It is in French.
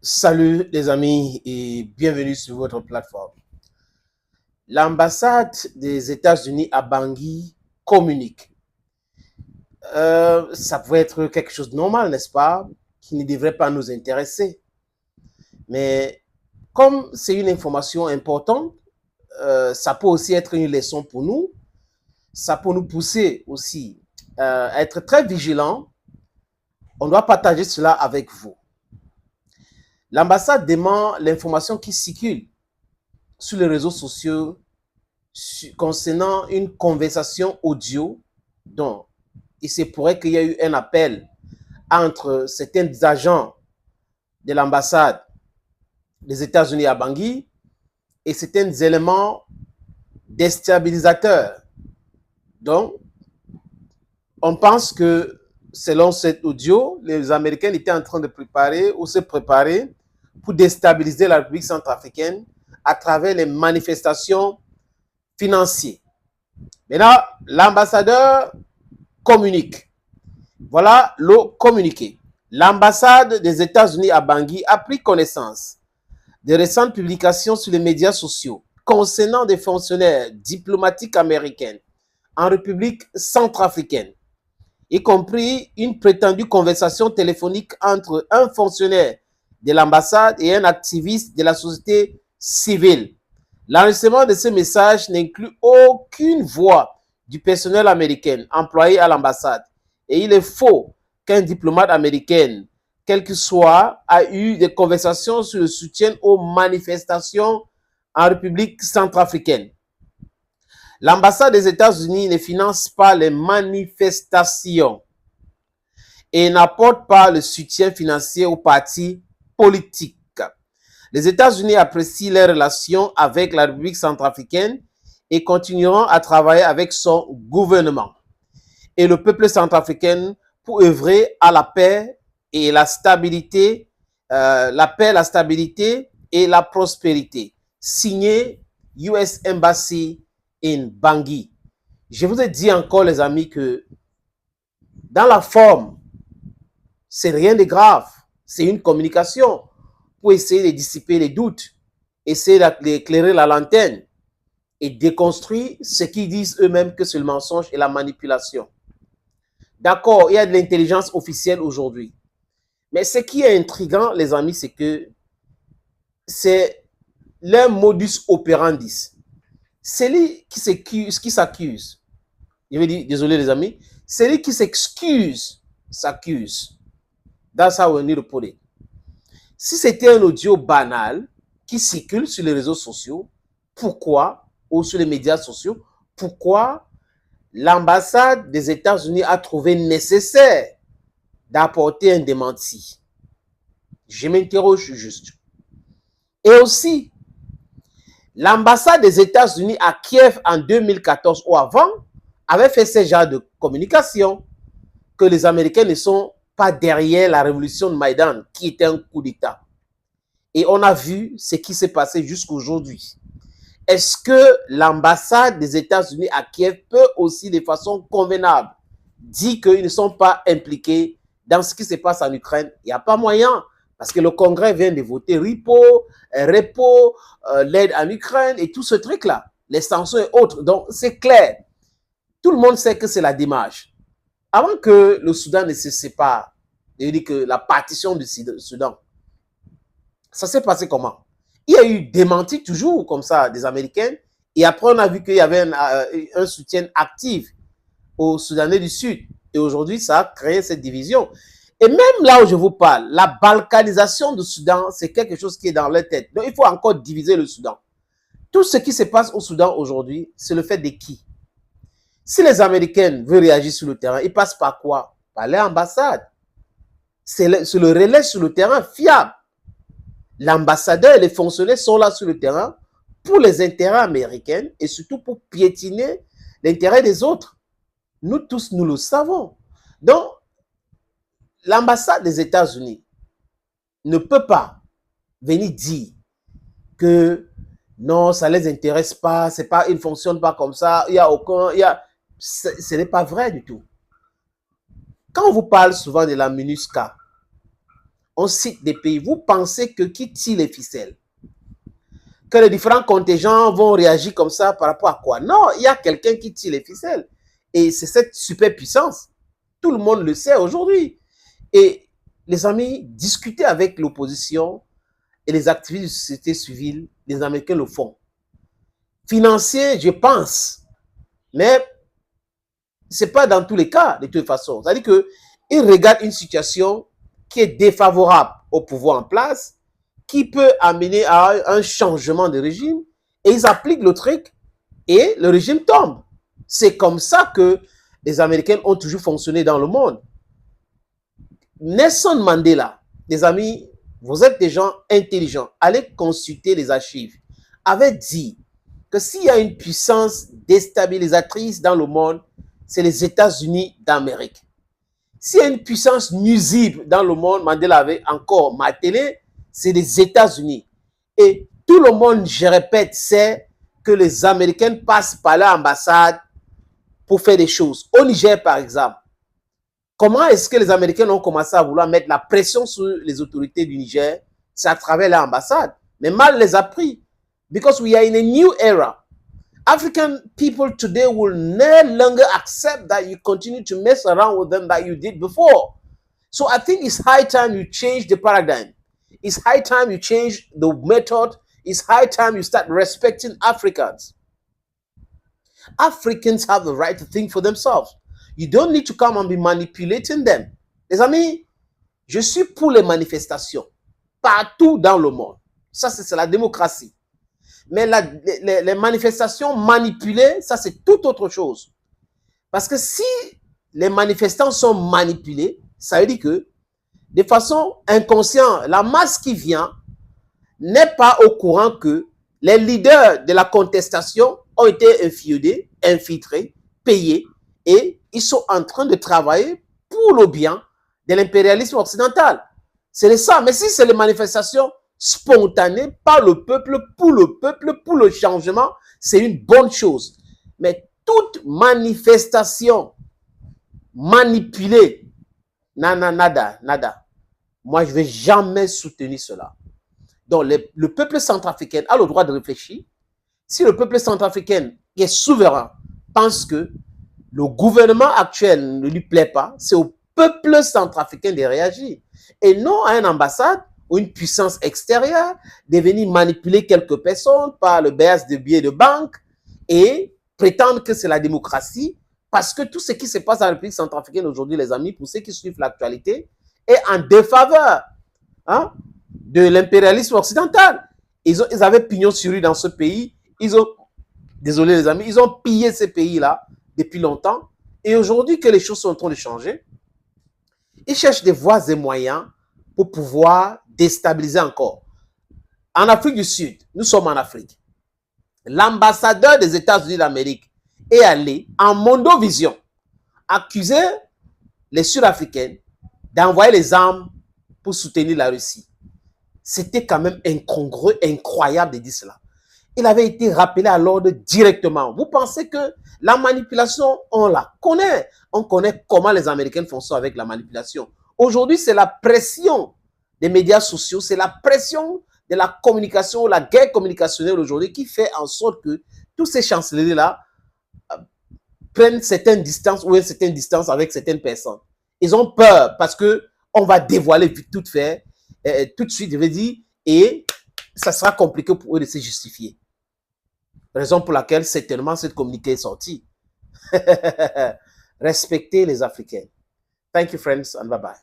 Salut les amis et bienvenue sur votre plateforme. L'ambassade des États-Unis à Bangui communique. Ça pourrait être quelque chose de normal, n'est-ce pas, qui ne devrait pas nous intéresser. Mais comme c'est une information importante, ça peut aussi être une leçon pour nous. Ça peut nous pousser aussi à être très vigilants. On doit partager cela avec vous. L'ambassade demande l'information qui circule sur les réseaux sociaux concernant une conversation audio. Donc, il se pourrait qu'il y ait eu un appel entre certains agents de l'ambassade des États-Unis à Bangui et certains éléments déstabilisateurs. Donc, on pense que selon cet audio, les Américains étaient en train de préparer ou se préparer pour déstabiliser la République centrafricaine à travers les manifestations financières. Maintenant, l'ambassadeur communique. Voilà le communiqué. L'ambassade des États-Unis à Bangui a pris connaissance de récentes publications sur les médias sociaux concernant des fonctionnaires diplomatiques américains en République centrafricaine, y compris une prétendue conversation téléphonique entre un fonctionnaire de l'ambassade et un activiste de la société civile. L'enregistrement de ces messages n'inclut aucune voix du personnel américain employé à l'ambassade. Et il est faux qu'un diplomate américain, quel que soit, a eu des conversations sur le soutien aux manifestations en République centrafricaine. L'ambassade des États-Unis ne finance pas les manifestations et n'apporte pas le soutien financier aux partis politiques. Les États-Unis apprécient les relations avec la République centrafricaine et continueront à travailler avec son gouvernement et le peuple centrafricain pour œuvrer à la paix et la stabilité, la stabilité et la prospérité. Signé US Embassy in Bangui. Je vous ai dit encore, les amis, que dans la forme, c'est rien de grave. C'est une communication pour essayer de dissiper les doutes, essayer d'éclairer la lanterne et déconstruire ce qu'ils disent eux-mêmes que c'est le mensonge et la manipulation. D'accord, il y a de l'intelligence officielle aujourd'hui. Mais ce qui est intriguant, les amis, c'est que c'est leur modus operandi. Celui qui s'accuse, je vais dire, désolé les amis, celui qui s'excuse, s'accuse. That's how we need to put it. Si c'était un audio banal qui circule sur les réseaux sociaux, pourquoi, ou sur les médias sociaux, pourquoi l'ambassade des États-Unis a trouvé nécessaire d'apporter un démenti? Je m'interroge juste. Et aussi, l'ambassade des États-Unis à Kiev en 2014 ou avant avait fait ce genre de communication que les Américains ne sont pas derrière la révolution de Maïdan, qui était un coup d'État. Et on a vu ce qui s'est passé jusqu'aujourd'hui. Est-ce que l'ambassade des États-Unis à Kiev peut aussi, de façon convenable, dire qu'ils ne sont pas impliqués dans ce qui se passe en Ukraine? Il n'y a pas moyen, parce que le Congrès vient de voter repo, l'aide en Ukraine et tout ce truc-là, les sanctions et autres. Donc, c'est clair. Tout le monde sait que c'est la démarche. Avant que le Soudan ne se sépare, c'est-à-dire que la partition du Soudan, ça s'est passé comment? Il y a eu démenti toujours comme ça des Américains. Et après, on a vu qu'il y avait un soutien actif aux Soudanais du Sud. Et aujourd'hui, ça a créé cette division. Et même là où je vous parle, la balkanisation du Soudan, c'est quelque chose qui est dans leur tête. Donc, il faut encore diviser le Soudan. Tout ce qui se passe au Soudan aujourd'hui, c'est le fait de qui? Si les Américains veulent réagir sur le terrain, ils passent par quoi? Par l'ambassade. C'est le relais sur le terrain fiable. L'ambassadeur et les fonctionnaires sont là sur le terrain pour les intérêts américains et surtout pour piétiner l'intérêt des autres. Nous tous, nous le savons. Donc, l'ambassade des États-Unis ne peut pas venir dire que non, ça ne les intéresse pas, c'est pas, ils ne fonctionnent pas comme ça, il y a aucun, ce n'est pas vrai du tout. Quand on vous parle souvent de la MINUSCA, on cite des pays. Vous pensez que qui tire les ficelles? Que les différents contingents vont réagir comme ça par rapport à quoi? Non, il y a quelqu'un qui tire les ficelles. Et c'est cette superpuissance. Tout le monde le sait aujourd'hui. Et les amis, discuter avec l'opposition et les activistes de la société civile, les Américains le font. Financier, je pense, mais ce n'est pas dans tous les cas, de toute façon. C'est-à-dire qu'ils regardent une situation qui est défavorable au pouvoir en place, qui peut amener à un changement de régime, et ils appliquent le truc, et le régime tombe. C'est comme ça que les Américains ont toujours fonctionné dans le monde. Nelson Mandela, les amis, vous êtes des gens intelligents, allez consulter les archives, avait dit que s'il y a une puissance déstabilisatrice dans le monde, c'est les États-Unis d'Amérique. S'il y a une puissance nuisible dans le monde, Mandela avait encore martelé, c'est les États-Unis. Et tout le monde, je répète, sait que les Américains passent par l'ambassade pour faire des choses. Au Niger, par exemple, comment est-ce que les Américains ont commencé à vouloir mettre la pression sur les autorités du Niger? C'est à travers l'ambassade. Mais mal les a pris. Because we are in a new era. African people today will no longer accept that you continue to mess around with them that you did before. So I think it's high time you change the paradigm. It's high time you change the method. It's high time you start respecting Africans. Africans have the right to think for themselves. You don't need to come and be manipulating them. Les amis, je suis pour les manifestations partout dans le monde. Ça, c'est la démocratie. Mais les manifestations manipulées, ça, c'est tout autre chose. Parce que si les manifestants sont manipulés, ça veut dire que, de façon inconsciente, la masse qui vient n'est pas au courant que les leaders de la contestation ont été infiltrés, payés, et ils sont en train de travailler pour le bien de l'impérialisme occidental. C'est ça. Mais si c'est les manifestations spontanées par le peuple, pour le changement, c'est une bonne chose. Mais toute manifestation manipulée, nada. Moi, je ne vais jamais soutenir cela. Donc, le peuple centrafricain a le droit de réfléchir. Si le peuple centrafricain qui est souverain pense que le gouvernement actuel ne lui plaît pas, c'est au peuple centrafricain de réagir. Et non à une ambassade ou une puissance extérieure de venir manipuler quelques personnes par le baisse de billets de banque et prétendre que c'est la démocratie, parce que tout ce qui se passe dans la République centrafricaine aujourd'hui, les amis, pour ceux qui suivent l'actualité, est en défaveur de l'impérialisme occidental. Ils avaient pignon sur rue dans ce pays. Désolé les amis, ils ont pillé ces pays-là depuis longtemps. Et aujourd'hui que les choses sont en train de changer, ils cherchent des voies et moyens pour pouvoir déstabiliser encore. En Afrique du Sud, nous sommes en Afrique. L'ambassadeur des États-Unis d'Amérique est allé en mondovision accuser les Sud-Africains d'envoyer les armes pour soutenir la Russie. C'était quand même incongru, incroyable de dire cela. Il avait été rappelé à l'ordre directement. Vous pensez que la manipulation, on la connaît. On connaît comment les Américains font ça avec la manipulation. Aujourd'hui, c'est la pression des médias sociaux, c'est la pression de la communication, la guerre communicationnelle aujourd'hui qui fait en sorte que tous ces chanceliers-là prennent certaines distances ou une certaine distance avec certaines personnes. Ils ont peur parce qu'on va dévoiler tout fait, tout de suite, je vais dire, et ça sera compliqué pour eux de se justifier. Raison pour laquelle certainement cette communiqué est sorti. Respectez les Africains. Thank you, friends, and bye-bye.